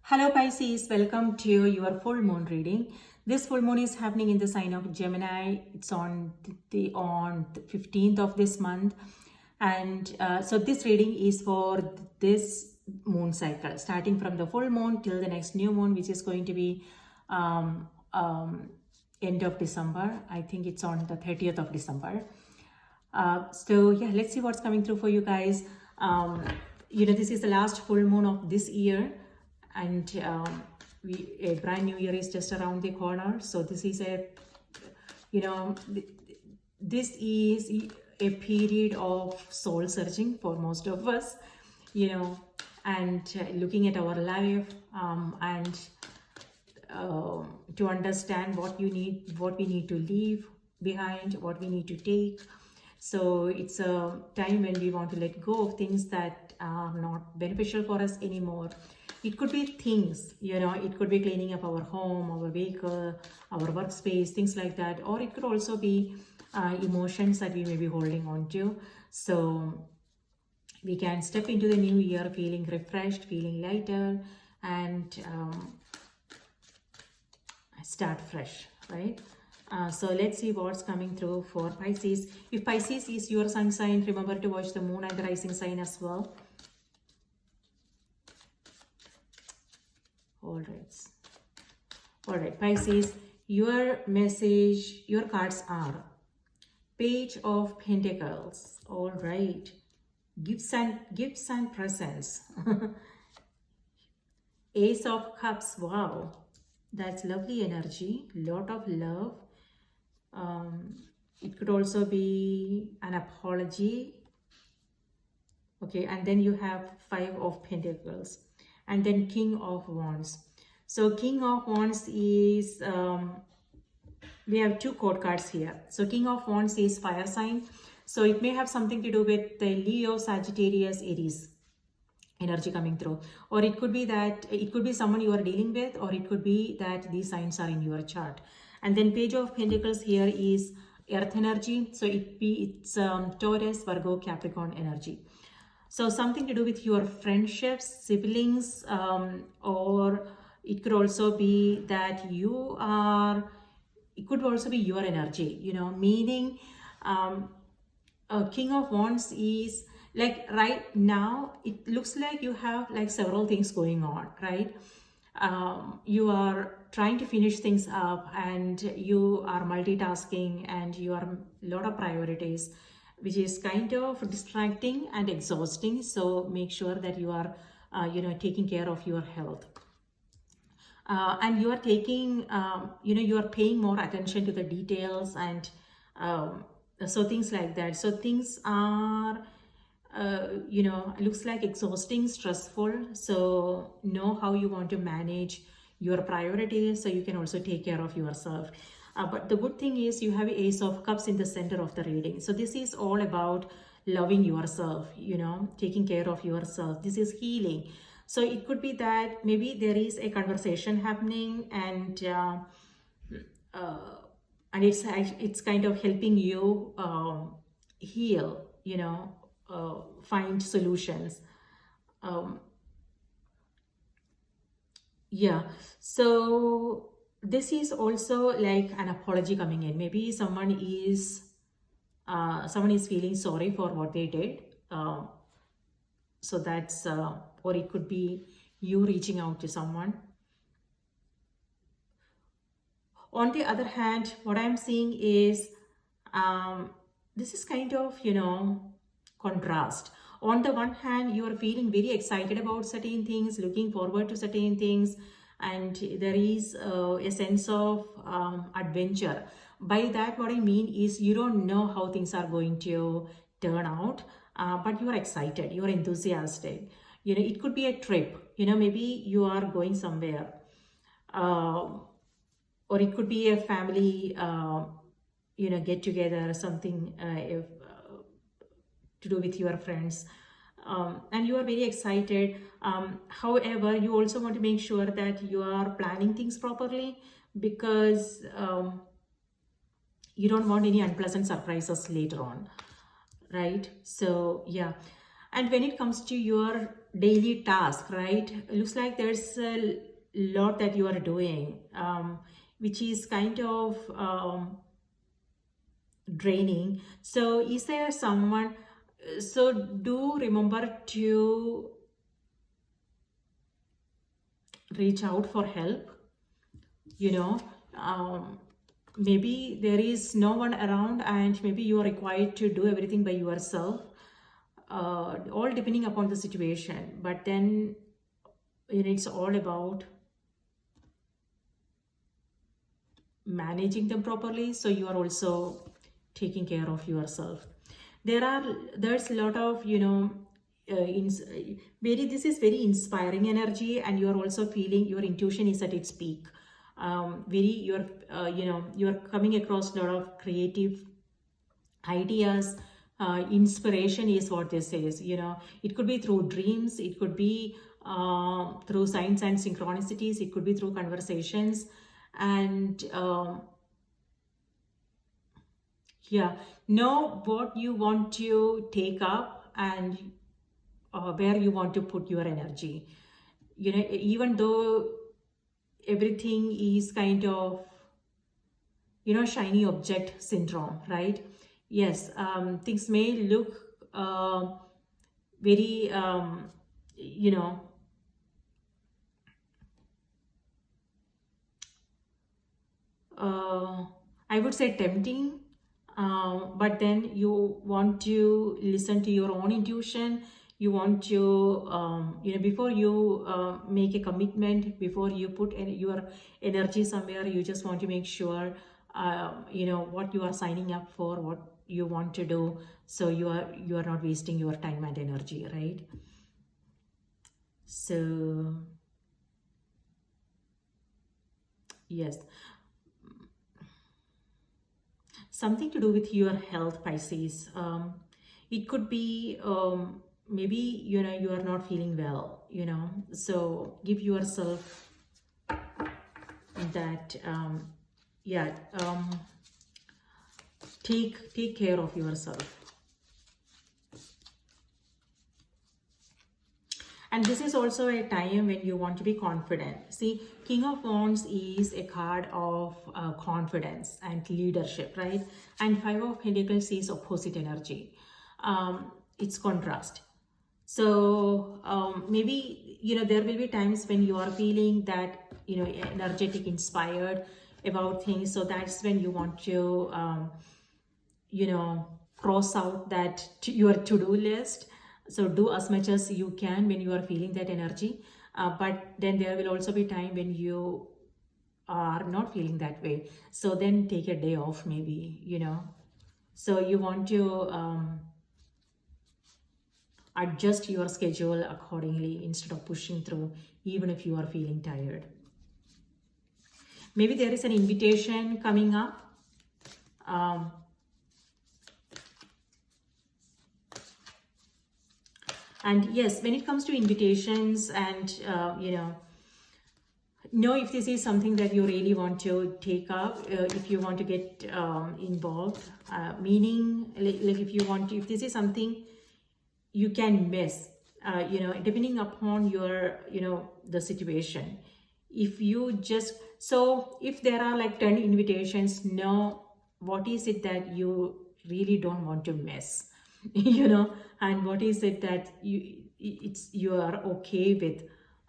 Hello Pisces, welcome to your full moon reading. This full moon is happening in the sign of Gemini. It's on the 15th of this month, and so this reading is for this moon cycle, starting from the full moon till the next new moon, which is going to be um, um, end of December. I think it's on the 30th of December. So yeah, let's see what's coming through for you guys. This is the last full moon of this year, and a brand new year is just around the corner. So this is this is a period of soul searching for most of us, and looking at our life, and to understand what we need to leave behind, what we need to take. So it's a time when we want to let go of things that are not beneficial for us anymore. It could be things, it could be cleaning up our home, our vehicle, our workspace, things like that. Or it could also be emotions that we may be holding on to. So we can step into the new year feeling refreshed, feeling lighter, and start fresh, right? So let's see what's coming through for Pisces. If Pisces is your sun sign, remember to watch the moon and the rising sign as well. All right, Pisces, your message, your cards are Page of Pentacles. All right, gifts and presents. Ace of Cups. Wow, that's lovely energy, lot of love. It could also be an apology. Okay, and then you have Five of Pentacles, and then King of Wands. So King of Wands is, we have two court cards here. So King of Wands is fire sign. So it may have something to do with the Leo, Sagittarius, Aries energy coming through. Or it could be someone you are dealing with, or it could be that these signs are in your chart. And then Page of Pentacles here is earth energy. So it's Taurus, Virgo, Capricorn energy. So something to do with your friendships, siblings, or it could also be that it could also be your energy, meaning King of Wands is like right now, it looks like you have like several things going on, right? You are trying to finish things up, and you are multitasking, and you are a lot of priorities, which is kind of distracting and exhausting. So make sure that you are taking care of your health, and you are taking you are paying more attention to the details, and so things like that. So things are looks like exhausting, stressful. So know how you want to manage your priorities, so you can also take care of yourself. But the good thing is you have Ace of Cups in the center of the reading. So this is all about loving yourself, taking care of yourself. This is healing. So it could be that maybe there is a conversation happening, and it's kind of helping you heal, find solutions. Yeah, so this is also like an apology coming in. Maybe someone is feeling sorry for what they did. So that's or it could be you reaching out to someone. On the other hand, what I'm seeing is this is kind of contrast. On the one hand, you are feeling very excited about certain things, looking forward to certain things, and there is a sense of adventure. By that, what I mean is you don't know how things are going to turn out, but you are excited, you are enthusiastic. It could be a trip, maybe you are going somewhere, or it could be a family get together, something to do with your friends, and you are very excited. However, you also want to make sure that you are planning things properly, because you don't want any unpleasant surprises later on, right? So yeah, and when it comes to your daily task, right? It looks like there's a lot that you are doing, which is kind of draining. So is there someone, so do remember to reach out for help, you know. Maybe there is no one around and maybe you are required to do everything by yourself, all depending upon the situation. But then it's all about managing them properly, so you are also taking care of yourself. There's a lot of, this is very inspiring energy, and you are also feeling your intuition is at its peak. You're coming across a lot of creative ideas. Inspiration is what this is. It could be through dreams, it could be through signs and synchronicities, it could be through conversations, and know what you want to take up, and where you want to put your energy. Even though everything is kind of, shiny object syndrome, right? Yes, things may look very, I would say tempting, but then you want to listen to your own intuition. You want to, before you make a commitment, before you put your energy somewhere, you just want to make sure, what you are signing up for, what you want to do, so you are not wasting your time and energy, right? So yes, something to do with your health, Pisces. It could be, maybe you are not feeling well, so give yourself that, take care of yourself. And this is also a time when you want to be confident. See, King of Wands is a card of confidence and leadership, right? And Five of Pentacles is opposite energy. It's contrast. So maybe, there will be times when you are feeling that, energetic, inspired about things. So that's when you want to, cross out that your to-do list. So do as much as you can when you are feeling that energy. But then there will also be time when you are not feeling that way. So then take a day off, maybe, So you want to adjust your schedule accordingly instead of pushing through, even if you are feeling tired. Maybe there is an invitation coming up. And yes, when it comes to invitations and, know if this is something that you really want to take up, if you want to get involved, meaning like if this is something you can miss, depending upon your, the situation. If you just, so if there are like 10 invitations, know what is it that you really don't want to miss, and what is it that you are okay with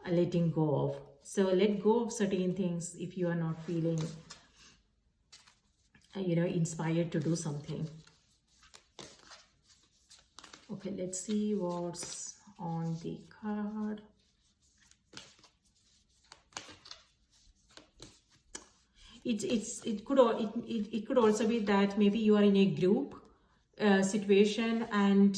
letting go of. So let go of certain things if you are not feeling, inspired to do something. Okay, let's see what's on the card. It could also be that maybe you are in a group situation and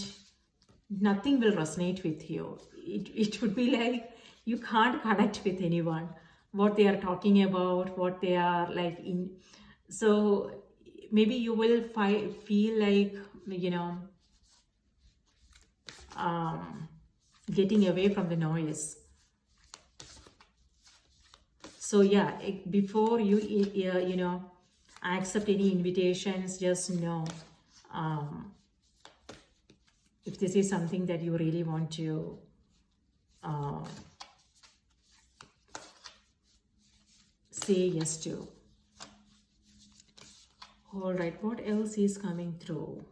nothing will resonate with you. It would be like you can't connect with anyone, what they are talking about, what they are like in. So maybe you will feel like, getting away from the noise. So yeah, before you accept any invitations, just know if this is something that you really want to uh, say yes to. All right, what else is coming through?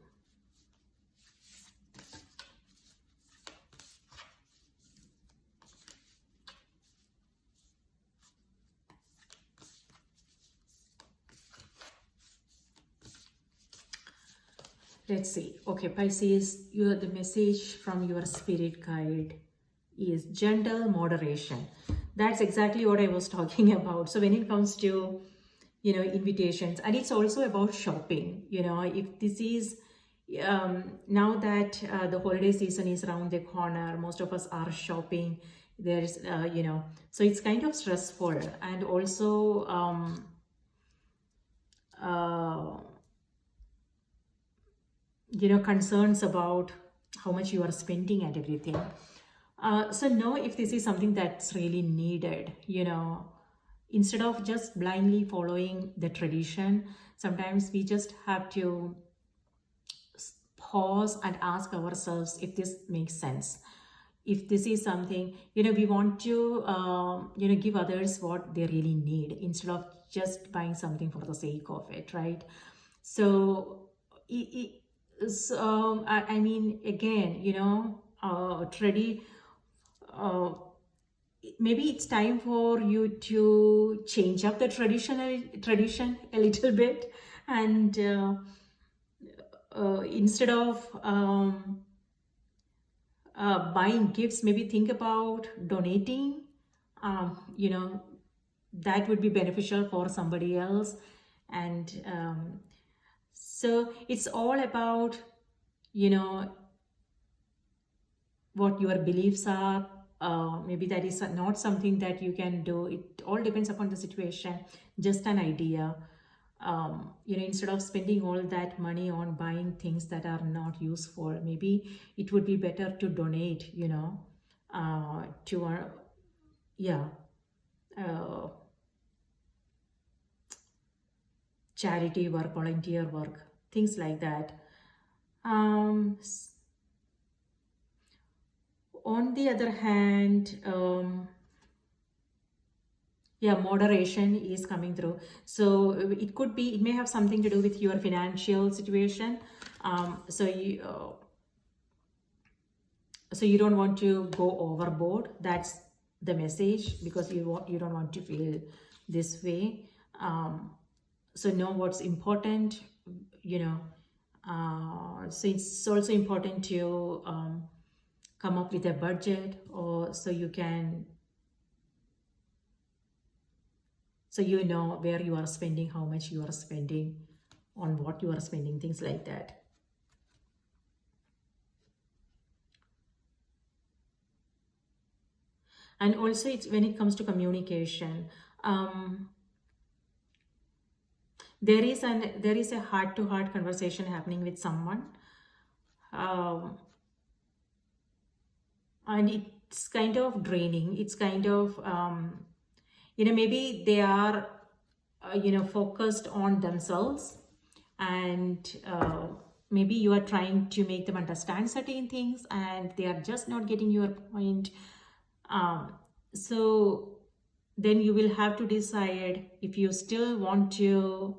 Let's see. Okay, Pisces, the message from your spirit guide is gentle moderation. That's exactly what I was talking about. So when it comes to, invitations, and it's also about shopping, if this is, now that the holiday season is around the corner, most of us are shopping. There's, so it's kind of stressful, and also, uh, concerns about how much you are spending and everything. So know if this is something that's really needed, instead of just blindly following the tradition. Sometimes we just have to pause and ask ourselves if this makes sense. If this is something, we want to, give others what they really need instead of just buying something for the sake of it, right? So, I mean, again, uh, maybe it's time for you to change up the tradition a little bit, and instead of buying gifts, maybe think about donating. That would be beneficial for somebody else. And so it's all about, you know, what your beliefs are. Maybe that is not something that you can do. It all depends upon the situation, just an idea. Instead of spending all that money on buying things that are not useful, maybe it would be better to donate, to our, yeah, uh, charity work, volunteer work, things like that. Um, on the other hand, yeah, moderation is coming through. So it may have something to do with your financial situation. So you don't want to go overboard. That's the message, because you don't want to feel this way. So know what's important, so it's also important to come up with a budget, or so you can, so you know where you are spending, how much you are spending, on what you are spending, things like that. And also, it's when it comes to communication, there is a heart to heart conversation happening with someone, um, and it's kind of draining. It's kind of, maybe they are, focused on themselves, and maybe you are trying to make them understand certain things, and they are just not getting your point. So then you will have to decide if you still want to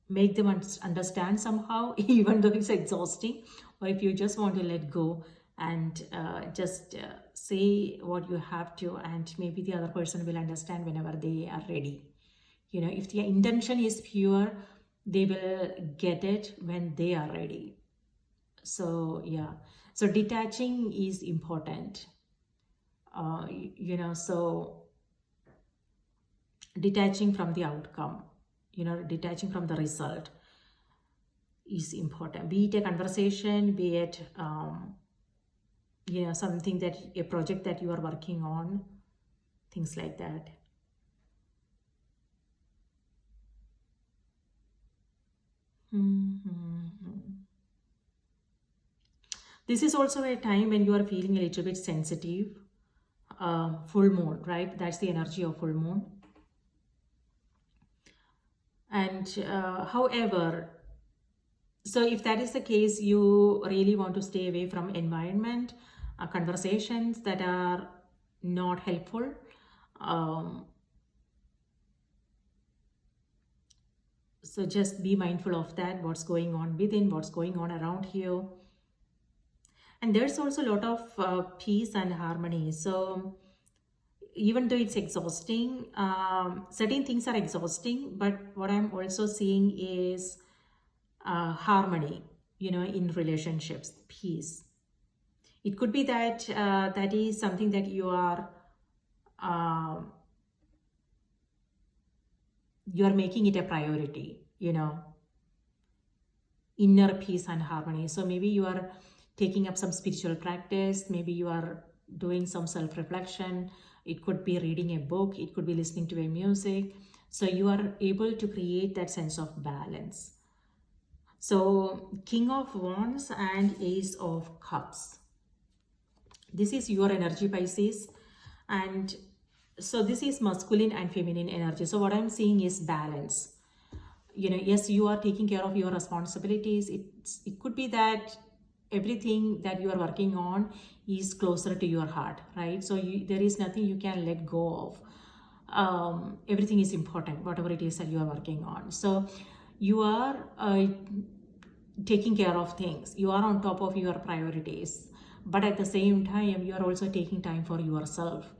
make them understand somehow, even though it's exhausting, or if you just want to let go and just say what you have to, and maybe the other person will understand whenever they are ready. If the intention is pure, they will get it when they are ready. So yeah, so detaching is important. So detaching from the outcome, detaching from the result is important. Be it a conversation, be it something, that a project that you are working on, things like that. This is also a time when you are feeling a little bit sensitive. Full moon, right? That's the energy of full moon. And however, so if that is the case, you really want to stay away from environment conversations that are not helpful. So just be mindful of that, what's going on within, what's going on around you. And there's also a lot of peace and harmony. So even though it's exhausting, certain things are exhausting, but what I'm also seeing is harmony, in relationships, peace. It could be that that is something that uh, you are making it a priority, inner peace and harmony. So maybe you are taking up some spiritual practice, maybe you are doing some self-reflection, it could be reading a book, it could be listening to a music. So you are able to create that sense of balance. So King of Wands and Ace of Cups. This is your energy, Pisces. And so this is masculine and feminine energy. So what I'm seeing is balance. Yes, you are taking care of your responsibilities. It could be that everything that you are working on is closer to your heart, right? So there is nothing you can let go of. Everything is important, whatever it is that you are working on. So you are taking care of things. You are on top of your priorities, but at the same time, you are also taking time for yourself.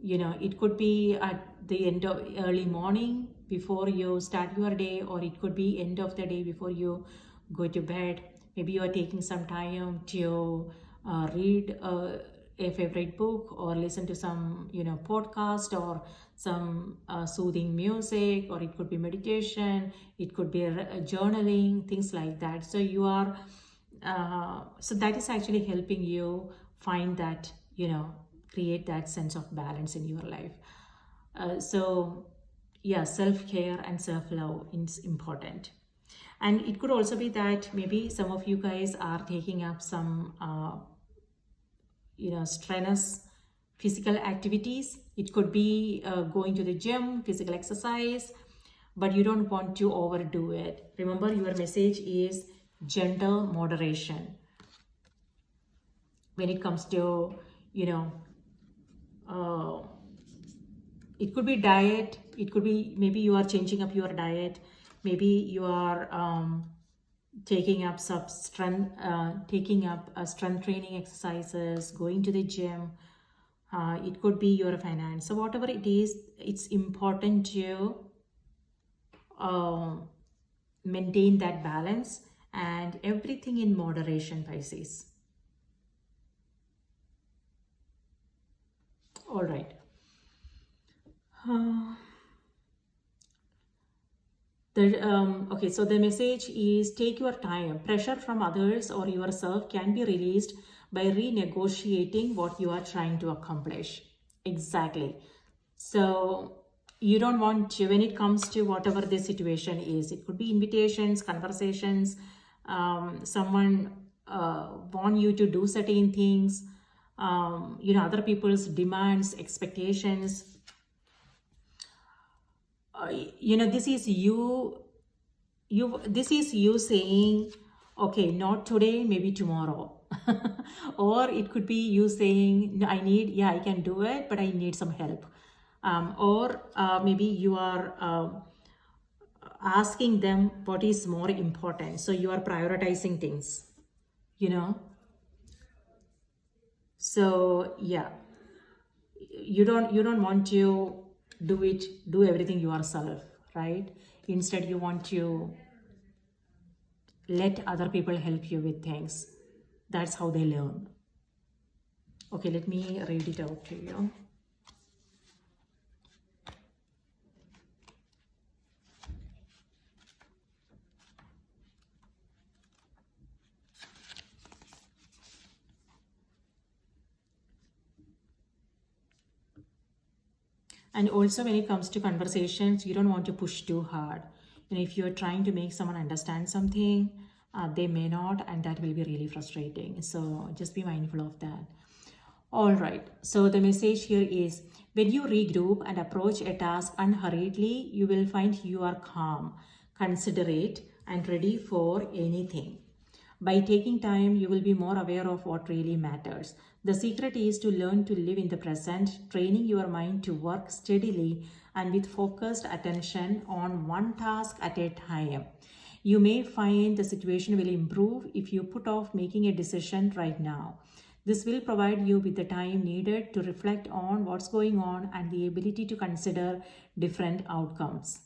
It could be at the end of early morning before you start your day, or it could be end of the day before you go to bed. Maybe you are taking some time to read a favorite book, or listen to some podcast, or some soothing music, or it could be meditation, it could be journaling, things like that. So you are so that is actually helping you find that, create that sense of balance in your life. So yeah, self-care and self-love is important. And it could also be that maybe some of you guys are taking up some strenuous physical activities. It could be going to the gym, physical exercise, but you don't want to overdo it. Remember, your message is gentle moderation when it comes to it could be diet, it could be maybe you are changing up your diet, maybe you are taking up strength training exercises, going to the gym. It could be your finance. So whatever it is, it's important to maintain that balance, and everything in moderation, Pisces. All right. Okay, so the message is take your time. Pressure from others or yourself can be released by renegotiating what you are trying to accomplish. Exactly. So you don't want to, when it comes to whatever the situation is, it could be invitations, conversations, someone want you to do certain things, other people's demands, expectations. This is you saying, okay, not today, maybe tomorrow. Or it could be you saying, no, I can do it, but I need some help. Or maybe you are asking them what is more important. So you are prioritizing things, So yeah, you don't want to do everything yourself, right? Instead, you want to let other people help you with things. That's how they learn. Okay, let me read it out to you. And also, when it comes to conversations, you don't want to push too hard. If you're trying to make someone understand something, they may not, and that will be really frustrating. So just be mindful of that. All right. So the message here is, when you regroup and approach a task unhurriedly, you will find you are calm, considerate, and ready for anything. By taking time, you will be more aware of what really matters. The secret is to learn to live in the present, training your mind to work steadily and with focused attention on one task at a time. You may find the situation will improve if you put off making a decision right now. This will provide you with the time needed to reflect on what's going on and the ability to consider different outcomes.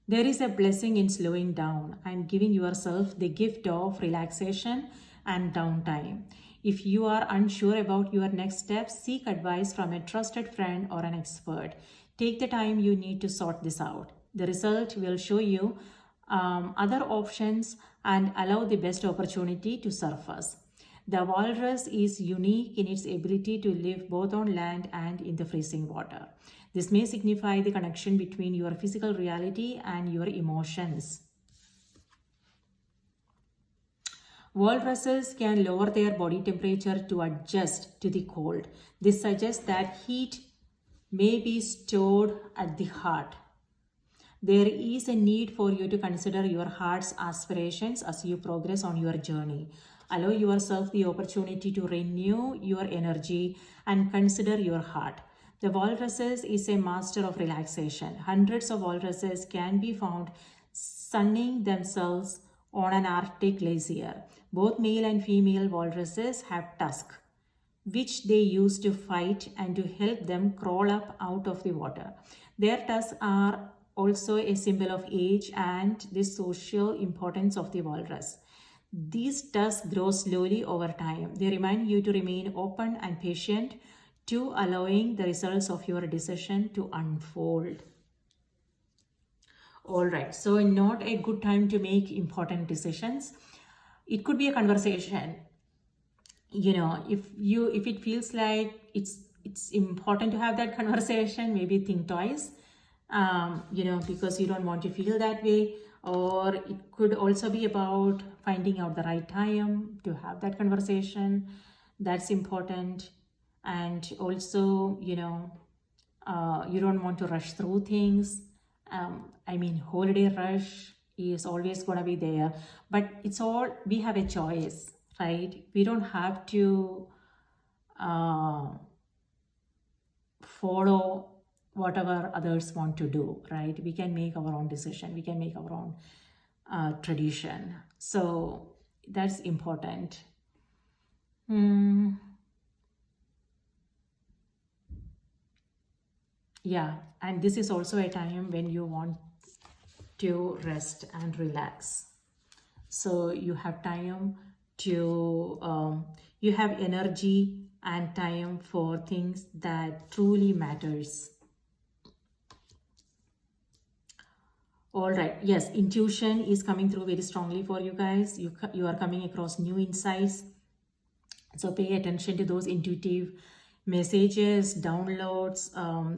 There is a blessing in slowing down and giving yourself the gift of relaxation and downtime. If you are unsure about your next steps, seek advice from a trusted friend or an expert. Take the time you need to sort this out. The result will show you other options and allow the best opportunity to surface. The walrus is unique in its ability to live both on land and in the freezing water. This may signify the connection between your physical reality and your emotions. Walruses can lower their body temperature to adjust to the cold. This suggests that heat may be stored at the heart. There is a need for you to consider your heart's aspirations as you progress on your journey. Allow yourself the opportunity to renew your energy and consider your heart. The walruses is a master of relaxation. Hundreds of walruses can be found sunning themselves on an Arctic glacier. Both male and female walruses have tusks, which they use to fight and to help them crawl up out of the water. Their tusks are also a symbol of age and the social importance of the walrus. These tusks grow slowly over time. They remind you to remain open and patient to allowing the results of your decision to unfold. All right, so not a good time to make important decisions. It could be a conversation. If it feels like it's important to have that conversation, maybe think twice. Because you don't want to feel that way. Or it could also be about finding out the right time to have that conversation. That's important. And also, you don't want to rush through things. Holiday rush is always going to be there. But we have a choice, right? We don't have to follow whatever others want to do, right? We can make our own decision. We can make our own tradition. So that's important. Yeah, and this is also a time when you want to rest and relax. So you have time to, you have energy and time for things that truly matters. All right, yes, intuition is coming through very strongly for you guys. You are coming across new insights. So pay attention to those intuitive messages, downloads,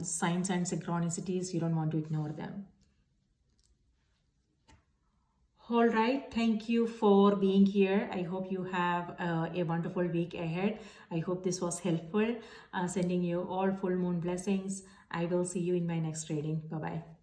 signs and synchronicities. You don't want to ignore them. All right, thank you for being here. I hope you have a wonderful week ahead. I hope this was helpful. Sending you all full moon blessings. I will see you in my next reading. Bye-bye.